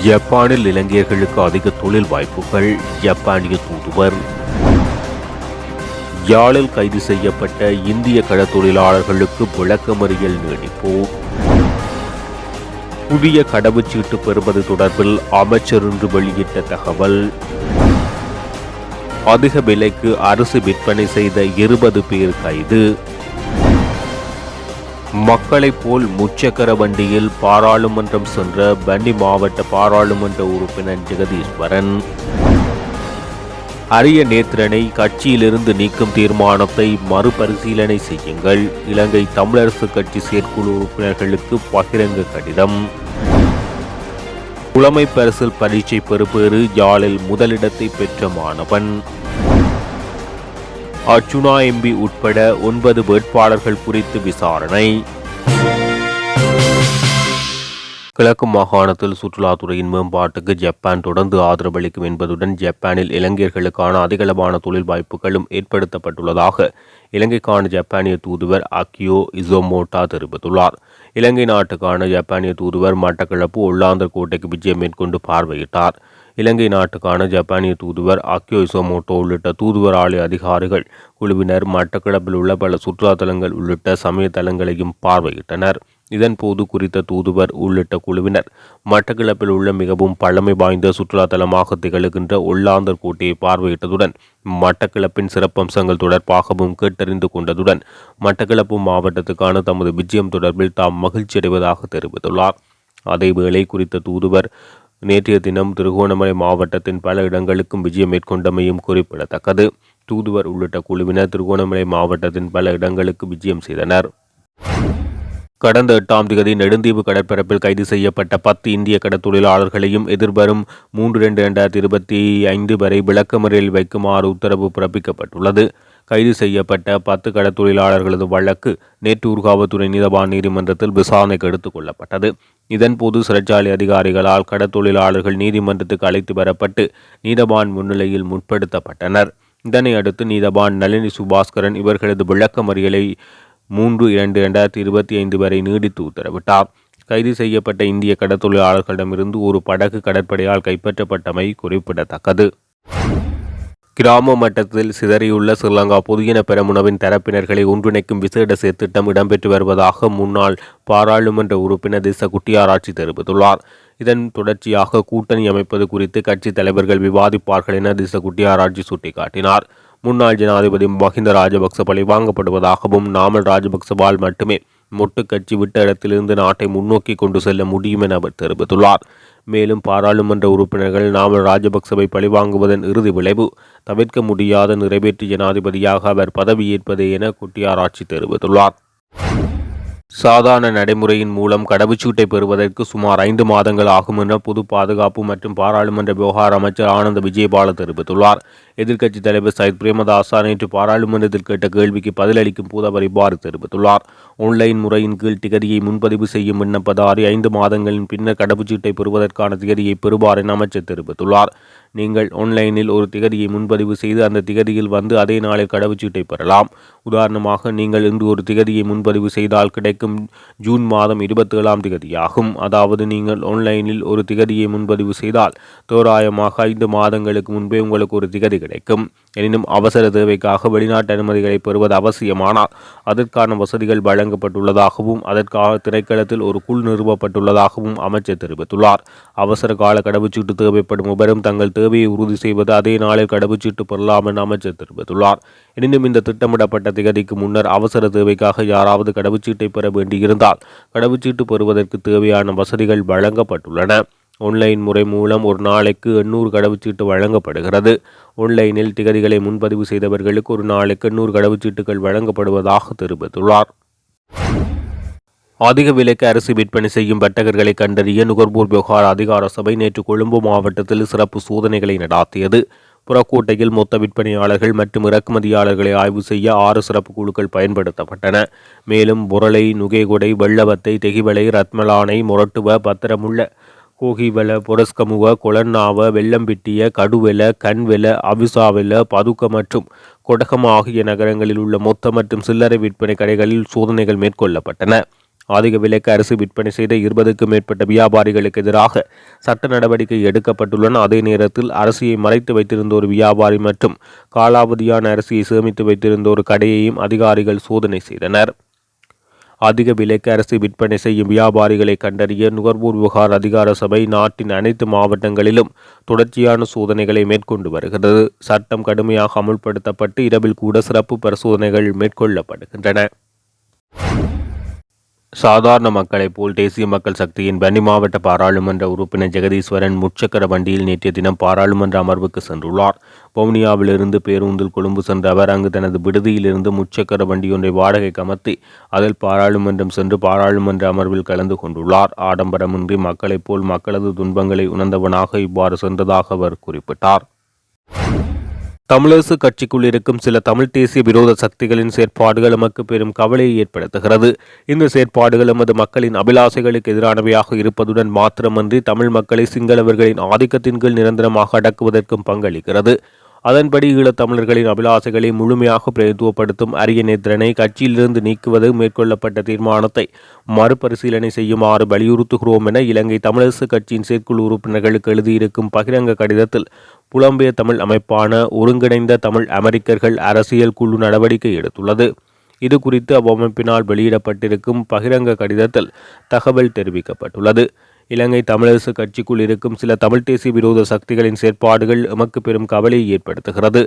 ஜப்பானில் இலங்கையர்களுக்கு அதிக தொழில் வாய்ப்புகள். ஜப்பானிய தூதுவர். யாழில் கைது செய்யப்பட்ட இந்திய கடற்தொழிலாளர்களுக்கு விளக்கமறியல் நீடிப்பு. புதிய கடவுச்சீட்டு பெறுவது தொடர்பில் அமைச்சர் இன்று வெளியிட்ட தகவல். அதிக விலைக்கு அரிசி விற்பனை செய்த 20 பேர் கைது. மக்களைப் போல் முச்சக்கர வண்டியில் பாராளுமன்றம் சென்ற வன்னி மாவட்ட பாராளுமன்ற உறுப்பினர் ஜெகதீஸ்வரன். அரிய நேத்திரனை கட்சியிலிருந்து நீக்கும் தீர்மானத்தை மறுபரிசீலனை செய்யுங்கள். இலங்கை தமிழரசு கட்சி செயற்குழு உறுப்பினர்களுக்கு பகிரங்க கடிதம். புலமை பரிசில் பரீட்சை பெறுபேறு யாழில் முதலிடத்தை பெற்ற மாணவன். அர்ச்சுனா எம்பி உட்பட 9 வேட்பாளர்கள் குறித்து விசாரணை. கிழக்கு மாகாணத்தில் சுற்றுலாத்துறையின் மேம்பாட்டுக்கு ஜப்பான் தொடர்ந்து ஆதரவளிக்கும் என்பதுடன் ஜப்பானில் இலங்கையர்களுக்கான அதிகளவான தொழில் வாய்ப்புகளும் ஏற்படுத்தப்பட்டுள்ளதாக இலங்கைக்கான ஜப்பானிய தூதுவர் அக்கியோ இசோமோட்டா தெரிவித்துள்ளார். இலங்கை நாட்டுக்கான ஜப்பானிய தூதுவர் மட்டக்களப்பு ஒல்லாந்தர் கோட்டைக்கு விஜயம் மேற்கொண்டு பார்வையிட்டார். இலங்கை நாட்டுக்கான ஜப்பானிய தூதுவர் அக்கியோ இசோமோட்டோ உள்ளிட்ட தூதுவர் ஆலய அதிகாரிகள் குழுவினர் மட்டக்களப்பில் உள்ள பல சுற்றுலா தலங்கள் உள்ளிட்ட சமய தலங்களையும் பார்வையிட்டனர். இதன்போது குறித்த தூதுவர் உள்ளிட்ட குழுவினர் மட்டக்களப்பில் உள்ள மிகவும் பழமை வாய்ந்த சுற்றுலா தலமாக திகழ்கின்ற ஒல்லாந்தர் கோட்டையை பார்வையிட்டதுடன் மட்டக்களப்பின் சிறப்பம்சங்கள் தொடர்பாகவும் கேட்டறிந்து கொண்டதுடன் மட்டக்களப்பு மாவட்டத்துக்கான தமது விஜயம் தொடர்பில் தாம் மகிழ்ச்சியடைவதாக தெரிவித்துள்ளார். அதேவேளை குறித்த தூதுவர் நேற்றைய தினம் திருகோணமலை மாவட்டத்தின் பல இடங்களுக்கும் விஜயம் மேற்கொண்டமையும் குறிப்பிடத்தக்கது. தூதுவர் உள்ளிட்ட குழுவினர் திருகோணமலை மாவட்டத்தின் பல இடங்களுக்கு விஜயம் செய்தனர். கடந்த 8ஆம் தேதி நெடுந்தீவு கடற்பரப்பில் கைது செய்யப்பட்ட 10 இந்திய கடற்தொழிலாளர்களையும் எதிர்வரும் 3/2/2025 வரை விளக்கமறியலில் வைக்குமாறு உத்தரவு பிறப்பிக்கப்பட்டுள்ளது. கைது செய்யப்பட்ட 10 கடற்தொழிலாளர்களது வழக்கு நேற்று ஊர்காவல்துறை நீதவான் நீதிமன்றத்தில் விசாரணைக்கு எடுத்துக் கொள்ளப்பட்டது. இதன்போது சிறைச்சாலை அதிகாரிகளால் கடற்தொழிலாளர்கள் நீதிமன்றத்துக்கு அழைத்து வரப்பட்டு நீதவான் முன்னிலையில் முற்படுத்தப்பட்டனர். இதனை அடுத்து நீதவான் நளினி சுபாஸ்கரன் இவர்களது விளக்கமறியலை 3/2/2025 வரை நீடித்து உத்தரவிட்டார். கைது செய்யப்பட்ட இந்திய கடற்தொழிலாளர்களிடமிருந்து ஒரு படகு கடற்படையால் கைப்பற்றப்பட்டமை குறிப்பிடத்தக்கது. கிராம மட்டத்தில் சிதறியுள்ள ஸ்ரீலங்கா பொதுஜன பெரமுனவின் தரப்பினர்களை ஒன்றிணைக்கும் விசேட செயற்திட்டம் இடம்பெற்று வருவதாக முன்னாள் பாராளுமன்ற உறுப்பினர் திஸ்ஸ குட்டியாராச்சி தெரிவித்துள்ளார். இதன் தொடர்ச்சியாக கூட்டணி அமைப்பது குறித்து கட்சி தலைவர்கள் விவாதிப்பார்கள் என திஸ்ஸ குட்டியாராச்சி சுட்டிக்காட்டினார். முன்னாள் ஜனாதிபதி மஹிந்த ராஜபக்ச பழிவாங்கப்படுவதாகவும் நாமல் ராஜபக்சவால் மட்டுமே மொட்டு கட்சி விட்ட இடத்திலிருந்து நாட்டை முன்னோக்கி கொண்டு செல்ல முடியும் என அவர் தெரிவித்துள்ளார். மேலும் பாராளுமன்ற உறுப்பினர்கள் நாமல் ராஜபக்சவை பழிவாங்குவதன் இறுதி விளைவு தவிர்க்க முடியாத நிறைவேற்று ஜனாதிபதியாக அவர் பதவியேற்பதே என குட்டியாராச்சி தெரிவித்துள்ளார். சாதாரண நடைமுறையின் மூலம் கடவுச்சீட்டை பெறுவதற்கு சுமார் 5 மாதங்கள் ஆகும் என பொது பாதுகாப்பு மற்றும் பாராளுமன்ற விவகார அமைச்சர் ஆனந்த விஜயபால தெரிவித்துள்ளார். எதிர்க்கட்சித் தலைவர் சயித் பிரேமதாசா நேற்று பாராளுமன்றத்தில் கேட்ட கேள்விக்கு பதிலளிக்கும் போது அவர் இவ்வாறு தெரிவித்துள்ளார். ஆன்லைன் முறையின் கீழ் திகதியை முன்பதிவு செய்யும் விண்ணப்பதாரி 5 மாதங்களின் பின்னர் கடவுச்சீட்டை பெறுவதற்கான திகதியை பெறுவார் என அமைச்சர் தெரிவித்துள்ளார். நீங்கள் ஆன்லைனில் ஒரு திகதியை முன்பதிவு செய்து அந்த திகதியில் வந்து அதே நாளில் கடவுச்சீட்டை பெறலாம். உதாரணமாக நீங்கள் இன்று ஒரு திகதியை முன்பதிவு செய்தால் கிடைக்கும் ஜூன் மாதம் 27ஆம் திகதியாகும். அதாவது நீங்கள் ஆன்லைனில் ஒரு திகதியை முன்பதிவு செய்தால் தோராயமாக 5 மாதங்களுக்கு முன்பே உங்களுக்கு ஒரு திகதி கிடைக்கும். எனினும் அவசர தேவைக்காக வெளிநாட்டு அனுமதிகளை பெறுவது அவசியமானால் அதற்கான வசதிகள் வழங்கப்பட்டுள்ளதாகவும் அதற்காக திணைக்களத்தில் ஒரு குழு நிறுவப்பட்டுள்ளதாகவும் அமைச்சர் தெரிவித்துள்ளார். அவசர கால கடவுச்சீட்டு தேவைப்படும் எவரும் தங்கள் தேவையை உறுதி செய்வது அதே நாளில் கடவுச்சீட்டு பெறலாம் என அமைச்சர் தெரிவித்துள்ளார். எனினும் இந்த திட்டமிடப்பட்ட திகதிக்கு முன்னர் அவசர தேவைக்காக யாராவது கடவுச்சீட்டை பெற வேண்டியிருந்தால் கடவுச்சீட்டு பெறுவதற்கு தேவையான வசதிகள் வழங்கப்பட்டுள்ளன. ஆன்லைன் முறை மூலம் ஒரு நாளைக்கு 800 கடவுச்சீட்டு வழங்கப்படுகிறது. ஆன்லைனில் திகதிகளை முன்பதிவு செய்தவர்களுக்கு ஒரு நாளைக்கு 800 கடவுச்சீட்டுகள் வழங்கப்படுவதாக தெரிவித்துள்ளார். அதிக விலைக்கு அரிசி விற்பனை செய்யும் வர்த்தகர்களை கண்டறிய நுகர்வோர் விவகார அதிகார சபை நேற்று கொழும்பு மாவட்டத்தில் சிறப்பு சோதனைகளை நடாத்தியது. புறக்கோட்டையில் மொத்த விற்பனையாளர்கள் மற்றும் இறக்குமதியாளர்களை ஆய்வு செய்ய 6 சிறப்பு குழுக்கள் பயன்படுத்தப்பட்டன. மேலும் புரளை, நுகேகொடை, வெள்ளவத்தை, தெகிவளை, ரத்மலானை, மொரட்டுவ, பத்திரமுள்ள, கோகிவல, பொரஸ்கமுவ, கொளன்னாவ, வெள்ளம்பிட்டிய, கடுவெல, கண்வெல, அவிசாவெல, பதுக்க மற்றும் கொடகம் ஆகிய நகரங்களில் உள்ள மொத்த மற்றும் சில்லறை விற்பனை கடைகளில் சோதனைகள் மேற்கொள்ளப்பட்டன. அதிக விலைக்கு அரிசி விற்பனை செய்த 20க்கும் மேற்பட்ட வியாபாரிகளுக்கு எதிராக சட்ட நடவடிக்கை எடுக்கப்பட்டுள்ளன. அதே நேரத்தில் அரிசியை மறைத்து வைத்திருந்த ஒரு வியாபாரி மற்றும் காலாவதியான அரிசியை சேமித்து வைத்திருந்த ஒரு கடையையும் அதிகாரிகள் சோதனை செய்தனர். அதிக விலைக்கு அரிசி விற்பனை செய்யும் வியாபாரிகளை கண்டறிய நுகர்வோர் விவகார அதிகார சபை நாட்டின் அனைத்து மாவட்டங்களிலும் தொடர்ச்சியான சோதனைகளை மேற்கொண்டு வருகிறது. சட்டம் கடுமையாக அமுல்படுத்தப்பட்டு இரவில் கூட சிறப்பு பரிசோதனைகள் மேற்கொள்ளப்படுகின்றன. சாதாரண மக்களைப் போல் தேசிய மக்கள் சக்தியின் பன்னி மாவட்ட பாராளுமன்ற உறுப்பினர் ஜெகதீஸ்வரன் முச்சக்கர வண்டியில் நேற்றைய தினம் பாராளுமன்ற அமர்வுக்கு சென்றுள்ளார். வவுனியாவிலிருந்து பேருந்தில் கொழும்பு சென்ற அவர் அங்கு தனது விடுதியிலிருந்து முச்சக்கர வண்டியொன்றை வாடகைக்கு அமர்த்தி அதில் பாராளுமன்றம் சென்று பாராளுமன்ற அமர்வில் கலந்து கொண்டுள்ளார். ஆடம்பரமின்றி மக்களைப் போல் மக்களது துன்பங்களை உணர்ந்தவனாக இவ்வாறு சென்றதாக அவர் குறிப்பிட்டார். தமிழரசு கட்சிக்குள் இருக்கும் சில தமிழ் தேசிய விரோத சக்திகளின் செயற்பாடுகள் எமக்கு பெரும் கவலையை ஏற்படுத்துகிறது. இந்த செயற்பாடுகள் எமது மக்களின் அபிலாசைகளுக்கு எதிரானவையாக இருப்பதுடன் மாத்திரமன்றி தமிழ் மக்களை சிங்களவர்களின் ஆதிக்கத்தின் கீழ் நிரந்தரமாக அடக்குவதற்கும் பங்களிக்கிறது. அதன்படி ஈழத்தமிழர்களின் அபிலாசைகளை முழுமையாக பிரதித்துவப்படுத்தும் அரிய நேத்திரனை கட்சியிலிருந்து நீக்குவது மேற்கொள்ளப்பட்ட தீர்மானத்தை மறுபரிசீலனை செய்யுமாறு வலியுறுத்துகிறோம் என இலங்கை தமிழரசு கட்சியின் செயற்குழு உறுப்பினர்களுக்கு எழுதியிருக்கும் பகிரங்க கடிதத்தில் புலம்பெயர் தமிழ் அமைப்பான ஒருங்கிணைந்த தமிழ் அமெரிக்கர்கள் அரசியல் குழு நடவடிக்கை எடுத்துள்ளது. இது குறித்து அவ்வமைப்பினால் வெளியிடப்பட்டிருக்கும் பகிரங்க கடிதத்தில் தகவல் தெரிவிக்கப்பட்டுள்ளது. இலங்கை தமிழரசு கட்சிக்குள் இருக்கும் சில தமிழ் தேசிய விரோத சக்திகளின் செயற்பாடுகள் எமக்கு பெரும் கவலையை ஏற்படுத்துகிறது.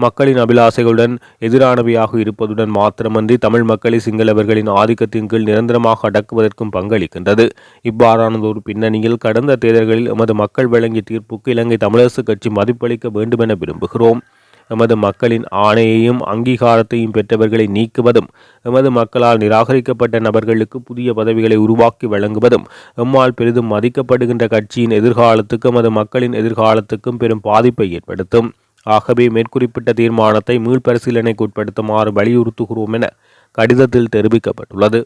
மக்களின் அபிலாசைகளுடன் எதிரானவையாக இருப்பதுடன் மாத்திரமன்றி தமிழ் மக்களை சிங்களவர்களின் ஆதிக்கத்தின் கீழ் நிரந்தரமாக அடக்குவதற்கும் பங்களிக்கின்றது. இவ்வாறானதொரு பின்னணியில் கடந்த தேர்தல்களில் எமது மக்கள் வழங்கிய தீர்ப்புக்கு இலங்கை தமிழரசு கட்சி மதிப்பளிக்க வேண்டுமென விரும்புகிறோம். எமது மக்களின் ஆணையையும் அங்கீகாரத்தையும் பெற்றவர்களை நீக்குவதும் எமது மக்களால் நிராகரிக்கப்பட்ட நபர்களுக்கு புதிய பதவிகளை உருவாக்கி வழங்குவதும் எம்மால் பெரிதும் மதிக்கப்படுகின்ற கட்சியின் எதிர்காலத்துக்கும் எமது மக்களின் எதிர்காலத்துக்கும் பெரும் பாதிப்பை ஏற்படுத்தும். ஆகவே மேற்குறிப்பிட்ட தீர்மானத்தை மீள்பரிசீலனைக்கு உட்படுத்துமாறு வலியுறுத்துகிறோம் என கடிதத்தில் தெரிவிக்கப்பட்டுள்ளது.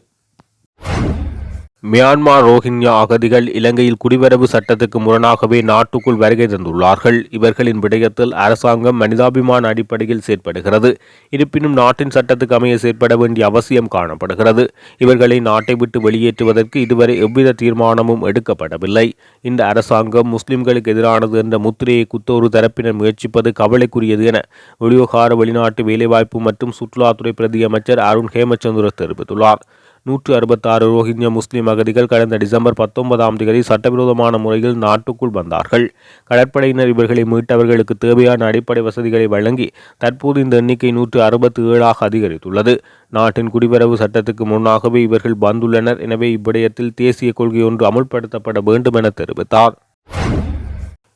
மியான்மர் ரோஹிங்யா அகதிகள் இலங்கையில் குடிவரவு சட்டத்துக்கு முரணாகவே நாட்டுக்குள் வருகை தந்துள்ளார்கள். இவர்களின் விடயத்தில் அரசாங்கம் மனிதாபிமான அடிப்படையில் செயற்படுகிறது. இருப்பினும் நாட்டின் சட்டத்துக்கு அமைய செயற்பட வேண்டிய அவசியம் காணப்படுகிறது. இவர்களை நாட்டை விட்டு வெளியேற்றுவதற்கு இதுவரை எவ்வித தீர்மானமும் எடுக்கப்படவில்லை. இந்த அரசாங்கம் முஸ்லிம்களுக்கு எதிரானது என்ற முத்திரையை குத்த ஒரு தரப்பினர் முயற்சிப்பது கவலைக்குரியது என வெளிவிவகார வெளிநாட்டு வேலைவாய்ப்பு மற்றும் சுற்றுலாத்துறை பிரதி அமைச்சர் அருண் ஹேமச்சந்திர தெரிவித்துள்ளார். 166 ரோஹிங்யா முஸ்லிம் அகதிகள் கடந்த டிசம்பர் 19ஆம் தேதி சட்டவிரோதமான முறையில் நாட்டுக்குள் வந்தார்கள். கடற்படையினர் இவர்களை மீட்டவர்களுக்கு தேவையான அடிப்படை வசதிகளை வழங்கி தற்போது இந்த எண்ணிக்கை 167ஆக அதிகரித்துள்ளது. நாட்டின் குடிவரவு சட்டத்துக்கு முன்னாகவே இவர்கள் வந்துள்ளனர். எனவே இவ்விடயத்தில் தேசிய கொள்கை ஒன்று அமுல்படுத்தப்பட வேண்டும் என தெரிவித்தார்.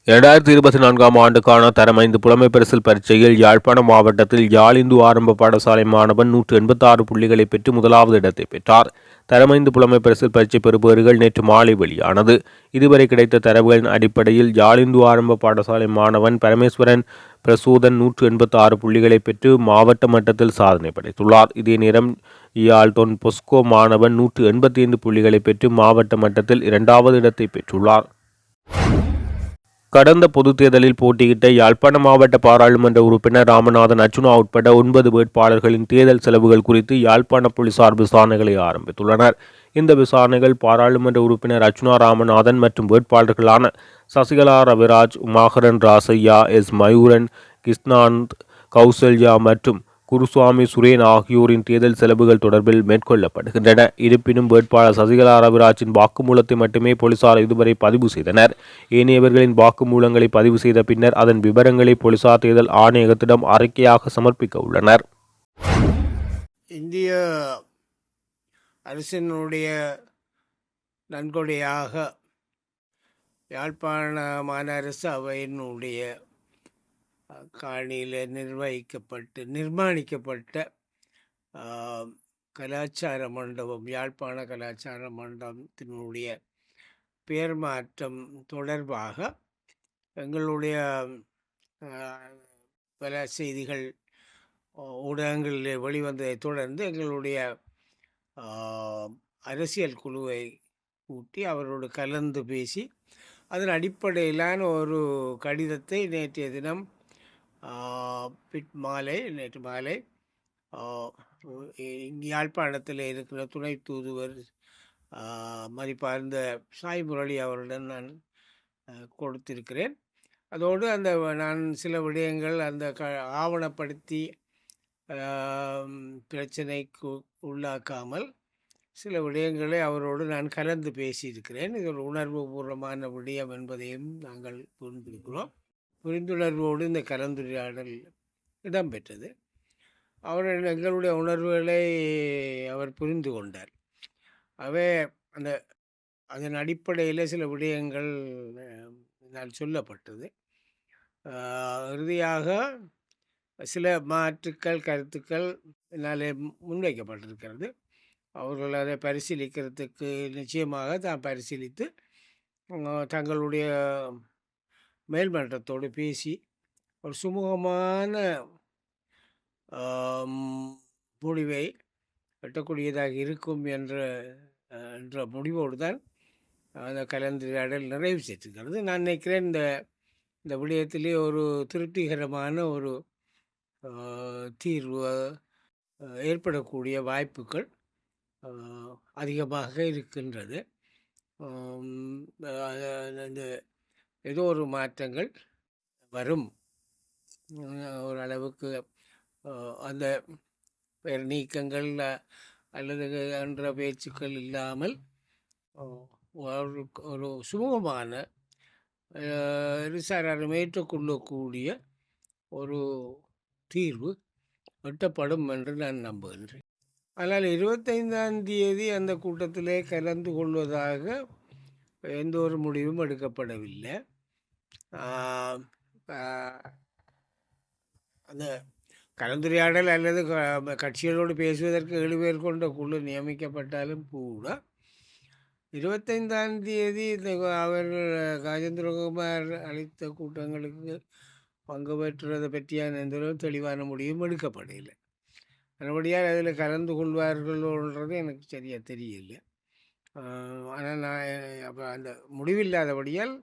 2024ஆம் ஆண்டுக்கான தரம் 5 புலமை பரிசில் பரீட்சையில் யாழ்ப்பாணம் மாவட்டத்தில் யாழ் இந்து ஆரம்ப பாடசாலை மாணவன் 186 புள்ளிகளை பெற்று முதலாவது இடத்தை பெற்றார். தரம் 5 புலமை பரிசில் பரீட்சை பெறுபவர்கள் நேற்று மாலை வெளியானது. இதுவரை கிடைத்த தரவுகளின் அடிப்படையில் யாழ் இந்து ஆரம்ப பாடசாலை மாணவன் பரமேஸ்வரன் பிரசோதன் 186 புள்ளிகளை பெற்று மாவட்ட மட்டத்தில் சாதனை படைத்துள்ளார். இதே நேரம் யாழ் டொன் பொஸ்கோ மாணவன் 185 புள்ளிகளை பெற்று மாவட்ட மட்டத்தில் 2வது இடத்தை பெற்றுள்ளார். கடந்த பொதுத் தேர்தலில் போட்டியிட்ட யாழ்ப்பாண மாவட்ட பாராளுமன்ற உறுப்பினர் ராமநாதன் அர்ச்சுனா உட்பட 9 வேட்பாளர்களின் தேர்தல் செலவுகள் குறித்து யாழ்ப்பாண போலீசார் விசாரணைகளை ஆரம்பித்துள்ளனர். இந்த விசாரணைகள் பாராளுமன்ற உறுப்பினர் அர்ச்சுனா ராமநாதன் மற்றும் வேட்பாளர்களான சசிகலா ரவிராஜ், உமாகரன் ராசையா, எஸ் மயூரன், கிருஷ்ணாந்த், கௌசல்யா மற்றும் குருசுவாமி சுரேன் ஆகியோரின் தேர்தல் செலவுகள் தொடர்பில் மேற்கொள்ளப்படுகின்றன. இருப்பினும் வேட்பாளர் சசிகலா ரவிராஜின் வாக்குமூலத்தை மட்டுமே போலீசார் இதுவரை பதிவு செய்தனர். ஏனையவர்களின் வாக்குமூலங்களை பதிவு செய்த பின்னர் அதன் விவரங்களை போலீசார் தேர்தல் ஆணையகத்திடம் அறிக்கையாக சமர்ப்பிக்க உள்ளனர். இந்திய அரசினுடைய நன்கொடையாக யாழ்ப்பாண மாநகரசு அவையினுடைய காணியில் நிர்மாணிக்கப்பட்ட கலாச்சார மண்டபம், யாழ்ப்பாண கலாச்சார மண்டபத்தினுடைய பெயர் மாற்றம் தொடர்பாக எங்களுடைய பல செய்திகள் ஊடகங்களில் வெளிவந்ததை தொடர்ந்து எங்களுடைய அரசியல் குழுவை கூட்டி அவரோடு கலந்து பேசி அதன் அடிப்படையிலான ஒரு கடிதத்தை நேற்று மாலை யாழ்ப்பாணத்தில் இருக்கிற துணை தூதுவர் மதிப்பார்ந்த சாய் முரளி அவருடன் நான் கொடுத்திருக்கிறேன். அதோடு அந்த நான் சில விடயங்கள் அந்த ஆவணப்படுத்தி பிரச்சனைக்கு உள்ளாக்காமல் சில விடயங்களை அவரோடு நான் கலந்து பேசியிருக்கிறேன். இது ஒரு உணர்வுபூர்வமான விடயம் என்பதையும் நாங்கள் புரிந்திருக்கிறோம். புரிந்துணர்வோடு இந்த கலந்துரையாடல் இடம்பெற்றது. எங்களுடைய உணர்வுகளை அவர் புரிந்து கொண்டார். அவே அதன் அடிப்படையில் சில விடயங்கள் நான் சொல்லப்பட்டது. இறுதியாக சில மாற்றுக்கள் கருத்துக்கள் என்னாலே முன்வைக்கப்பட்டிருக்கிறது. அவர்கள் அதை பரிசீலிக்கிறதுக்கு நிச்சயமாக தான் பரிசீலித்து தங்களுடைய மேல்மன்றத்தோடு பேசி ஒரு சுமூகமான முடிவை எட்டக்கூடியதாக இருக்கும் என்ற முடிவோடு தான் அந்த கலந்துரையாடல் நிறைவு செய்திருக்கிறது. நான் நினைக்கிறேன் இந்த விடயத்திலே ஒரு திருப்திகரமான ஒரு தீர்வு ஏற்படக்கூடிய வாய்ப்புகள் அதிகமாக இருக்கின்றது. இந்த ஏதோ ஒரு மாற்றங்கள் வரும். ஓரளவுக்கு அந்த பெயர் நீக்கங்கள் அல்லது என்ற பேச்சுக்கள் இல்லாமல் ஒரு சுமூகமான விசாரணை ஏற்றுக்கொள்ளக்கூடிய ஒரு தீர்வு எட்டப்படும் என்று நான் நம்புகின்றேன். ஆனால் 25ஆம் தேதி அந்த கூட்டத்திலே கலந்து கொள்வதாக எந்த ஒரு முடிவும் எடுக்கப்படவில்லை. அந்த கலந்துரையாடல் அல்லது கட்சிகளோடு பேசுவதற்கு 7 பேர் கொண்ட குழு நியமிக்கப்பட்டாலும் கூட 25ஆம் தேதி அவர்கள் கஜேந்திரகுமார் அளித்த கூட்டங்களுக்கு பங்கு பெற்றுவதை பற்றியான எந்த தெளிவான முடிவும் எடுக்கப்படவில்லை. மறுபடியாக அதில் கலந்து கொள்வார்கள்ன்றது எனக்கு சரியாக தெரியல. ஆனால் நான் அப்போ அந்த முடிவில்லாதபடியால்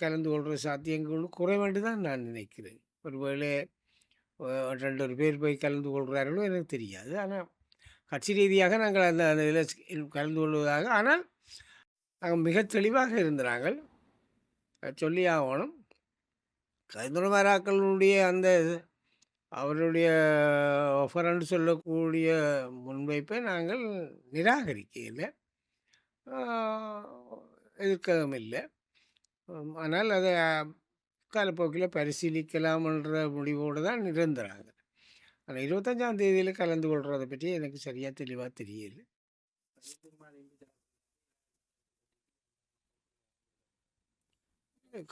கலந்து கொள்கிற சாத்தியங்கள் குறைவேண்டு தான் நான் நினைக்கிறேன். ஒருவேளை 2 பேர் போய் கலந்து கொள்கிறார்களோ எனக்கு தெரியாது. ஆனால் கட்சி ரீதியாக நாங்கள் அந்த இதில் கலந்து கொள்வதாக, ஆனால் நாங்கள் மிக தெளிவாக இருந்தார்கள். சொல்லி ஆகணும், கஜேந்திரகுமாராக்களுடைய அந்த அவருடைய ஒஃபரன்னு சொல்லக்கூடிய முன்வைப்பை நாங்கள் நிராகரிக்கல, எதிர்க்கவும் இல்லை. ஆனால் அதை காலப்போக்கில் பரிசீலிக்கலாம் என்ற முடிவோடு தான் இருந்தாங்க. ஆனால் 25ஆம் தேதியில் கலந்து கொள்கிறத பற்றி எனக்கு சரியாக தெளிவாக தெரியல.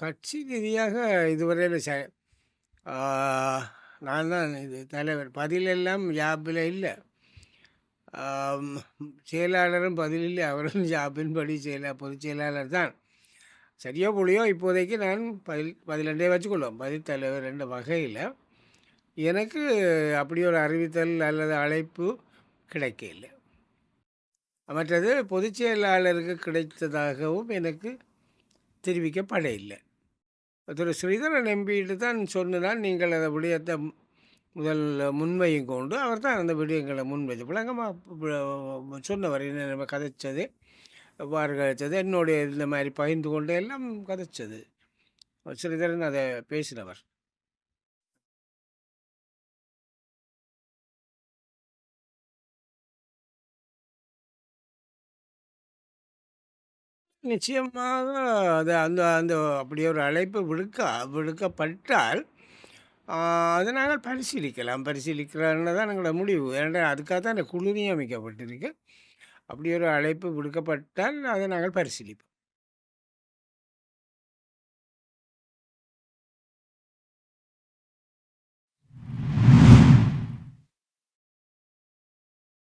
கட்சி ரீதியாக இதுவரையில் நான் தான் இது தலைவர், பதிலெல்லாம் ஜாப்பில் இல்லை. செயலாளரும் பதில் இல்லை, அவரும் ஜாப்பின்படி பொதுச் செயலாளர் தான். சரியோ புள்ளியோ இப்போதைக்கு நான் பதிலெண்டே வச்சுக்கொள்வோம், பதில் தலைவர் என்ற வகையில் எனக்கு அப்படி ஒரு அறிவித்தல் அல்லது அழைப்பு கிடைக்கல. மற்றது பொதுச் செயலாளருக்கு கிடைத்ததாகவும் எனக்கு தெரிவிக்கப்பட இல்லை. திரு ஸ்ரீதரன் எம்பிட்டு தான் சொன்னால் நீங்கள் அந்த விடயத்தை முதல் முன்வையும் கொண்டு அவர் தான் அந்த விடயங்களை முன்வைத்து விளங்கமாக சொன்னவர். என்ன கதைச்சது, எவ்வாறு கதைச்சது, என்னுடைய இந்த மாதிரி பகிர்ந்து கொண்டு எல்லாம் கதைச்சது ஸ்ரீதரன் அதை பேசினவர். நிச்சயமாக அது அந்த அந்த அப்படி ஒரு அழைப்பு விடுக்கப்பட்டால் அதை நாங்கள் பரிசீலிக்கிறான்னு தான் எங்களோட முடிவு. ஏன்னா அதுக்காக தான் அந்த குழு நியமிக்கப்பட்டிருக்கு. அப்படி ஒரு அழைப்பு விடுக்கப்பட்டால் அதை நாங்கள் பரிசீலிப்போம்.